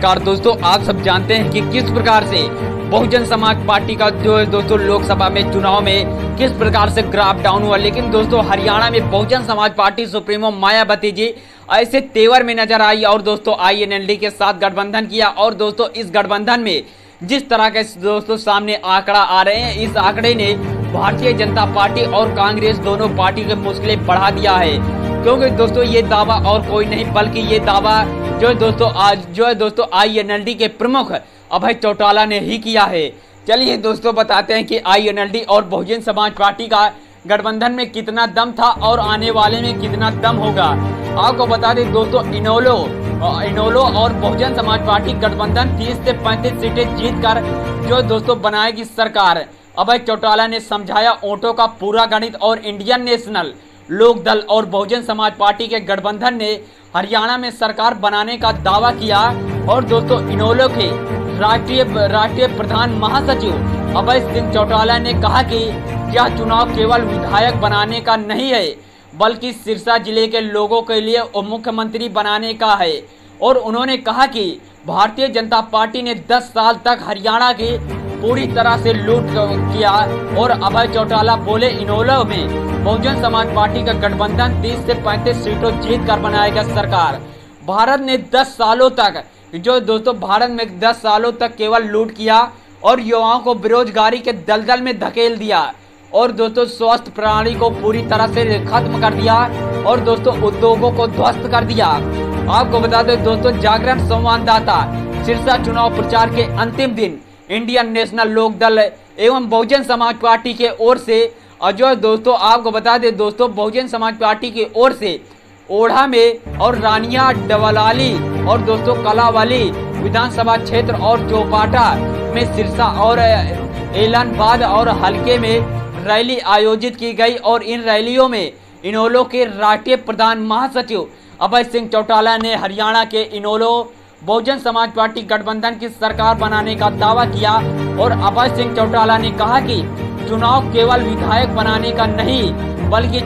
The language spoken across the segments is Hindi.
नमस्कार दोस्तों, आप सब जानते हैं कि किस प्रकार से बहुजन समाज पार्टी का जो है दोस्तों लोकसभा में चुनाव में किस प्रकार से ग्राफ डाउन हुआ। लेकिन दोस्तों हरियाणा में बहुजन समाज पार्टी सुप्रीमो मायावती जी ऐसे तेवर में नजर आई और दोस्तों आईएनएलडी के साथ गठबंधन किया। और दोस्तों इस गठबंधन में जिस तरह के दोस्तों सामने आंकड़ा आ रहे हैं, इस आंकड़े ने भारतीय जनता पार्टी और कांग्रेस दोनों पार्टी की मुश्किलें बढ़ा दिया है। क्योंकि दोस्तों ये दावा और कोई नहीं बल्कि ये दावा जो है दोस्तों आईएनएलडी के प्रमुख अभय चौटाला ने ही किया है। चलिए दोस्तों बताते हैं कि आईएनएलडी और बहुजन समाज पार्टी का गठबंधन में कितना दम था और आने वाले में कितना दम होगा। आपको बता दें दोस्तों इनोलो और बहुजन समाज पार्टी गठबंधन 30 से 35 सीटें जीतकर जो दोस्तों बनाएगी सरकार। अभय चौटाला ने समझाया वोटों का पूरा गणित और इंडियन नेशनल लोक दल और बहुजन समाज पार्टी के गठबंधन ने हरियाणा में सरकार बनाने का दावा किया। और दोस्तों इनोलो के राष्ट्रीय प्रधान महासचिव अभय सिंह चौटाला ने कहा कि यह चुनाव केवल विधायक बनाने का नहीं है बल्कि सिरसा जिले के लोगों के लिए मुख्यमंत्री बनाने का है। और उन्होंने कहा कि भारतीय जनता पार्टी ने 10 साल तक हरियाणा की पूरी तरह से लूट किया। और अभय चौटाला बोले इनोलो में बहुजन समाज पार्टी का गठबंधन 30 से 35 सीटों जीत कर बनाएगा सरकार। भारत ने 10 सालों तक भारत में 10 सालों तक केवल लूट किया और युवाओं को बेरोजगारी के दलदल में धकेल दिया। और दोस्तों स्वास्थ्य प्रणाली को पूरी तरह से खत्म कर दिया और दोस्तों उद्योगों को ध्वस्त कर दिया। आपको बता दें दोस्तों जागरण संवाददाता सिरसा चुनाव प्रचार के अंतिम दिन इंडियन नेशनल लोक दल एवं बहुजन समाज पार्टी के ओर से जो दोस्तों आपको बता दें दोस्तों बहुजन समाज पार्टी की ओर से ओढ़ा में और रानिया डबलाली और दोस्तों कलावाली विधानसभा क्षेत्र और चौपाटा में सिरसा और एलनाबाद और हल्के में रैली आयोजित की गई। और इन रैलियों में इनोलो के राष्ट्रीय प्रधान महासचिव अभय सिंह चौटाला ने हरियाणा के इनोलो बहुजन समाज पार्टी गठबंधन की सरकार बनाने का दावा किया। और अभय सिंह चौटाला ने कहा कि चुनाव केवल विधायक बनाने का नहीं बल्कि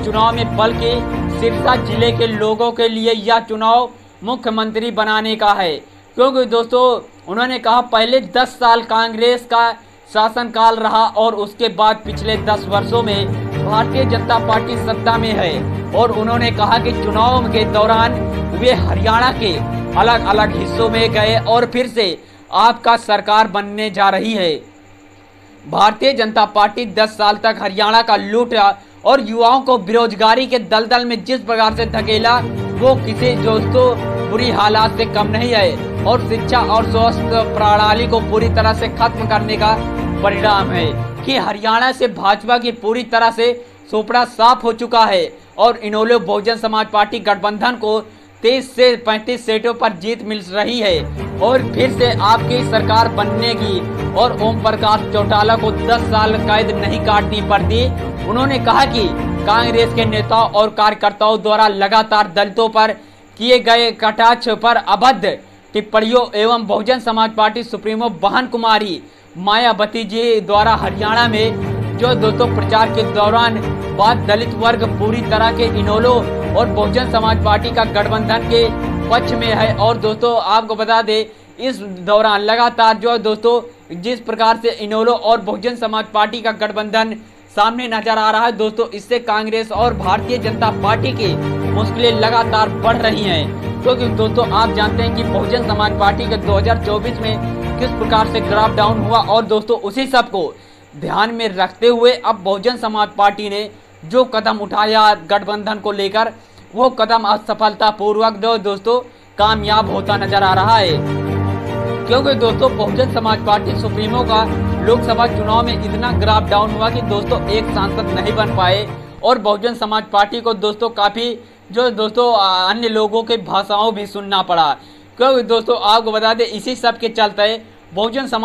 सिरसा जिले के लोगों के लिए यह चुनाव मुख्यमंत्री बनाने का है। क्योंकि दोस्तों उन्होंने कहा पहले 10 साल कांग्रेस का शासनकाल रहा और उसके बाद पिछले 10 वर्षों में भारतीय जनता पार्टी सत्ता में है। और उन्होंने कहा कि चुनाव के दौरान वे हरियाणा के अलग अलग हिस्सों में गए और फिर से आपका सरकार बनने जा रही है। भारतीय जनता पार्टी 10 साल तक हरियाणा का लूटा और युवाओं को बेरोजगारी के दलदल में जिस प्रकार से धकेला वो किसी दोस्तों बुरी हालात से कम नहीं है। और शिक्षा और स्वास्थ्य प्रणाली को पूरी तरह से खत्म करने का परिणाम है कि हरियाणा से भाजपा की पूरी तरह से सोपड़ा साफ हो चुका है। और इनोलो बहुजन समाज पार्टी गठबंधन को 30 से 35 सीटों पर जीत मिल रही है और फिर से आपकी सरकार बनने की। और ओम प्रकाश चौटाला को 10 साल कैद नहीं काटनी पड़ती। उन्होंने कहा कि कांग्रेस के नेताओं और कार्यकर्ताओं द्वारा लगातार दलितों पर किए गए कटाक्ष पर अभद्र टिप्पणियों एवं बहुजन समाज पार्टी सुप्रीमो बहन कुमारी मायावती जी द्वारा हरियाणा में जो दोस्तों प्रचार के दौरान बात दलित वर्ग पूरी तरह के इनोलो और बहुजन समाज पार्टी का गठबंधन के पक्ष में है। और दोस्तों आपको बता दें इस दौरान लगातार जो दोस्तों जिस प्रकार से इनोलो और बहुजन समाज पार्टी का गठबंधन सामने नजर आ रहा है दोस्तों, इससे कांग्रेस और भारतीय जनता पार्टी की मुश्किलें लगातार बढ़ रही हैं। क्योंकि दोस्तों आप जानते हैं कि बहुजन समाज पार्टी के 2024 में किस प्रकार से ग्राफ डाउन हुआ। और दोस्तों उसी सब को ध्यान में रखते हुए अब बहुजन समाज पार्टी ने जो कदम उठाया गठबंधन को लेकर वो कदम असफलतापूर्वक दोस्तों कामयाब होता नजर आ रहा है। क्योंकि दोस्तों बहुजन समाज पार्टी सुप्रीमो का लोकसभा चुनाव में इतना ग्राफ डाउन हुआ कि दोस्तों एक सांसद नहीं बन पाए। और बहुजन समाज पार्टी को दोस्तों काफी जो दोस्तों अन्य लोगों के भाषाओं भी सुनना पड़ा। क्योंकि दोस्तों आपको बता दें इसी सब के चलते बहुजन समाज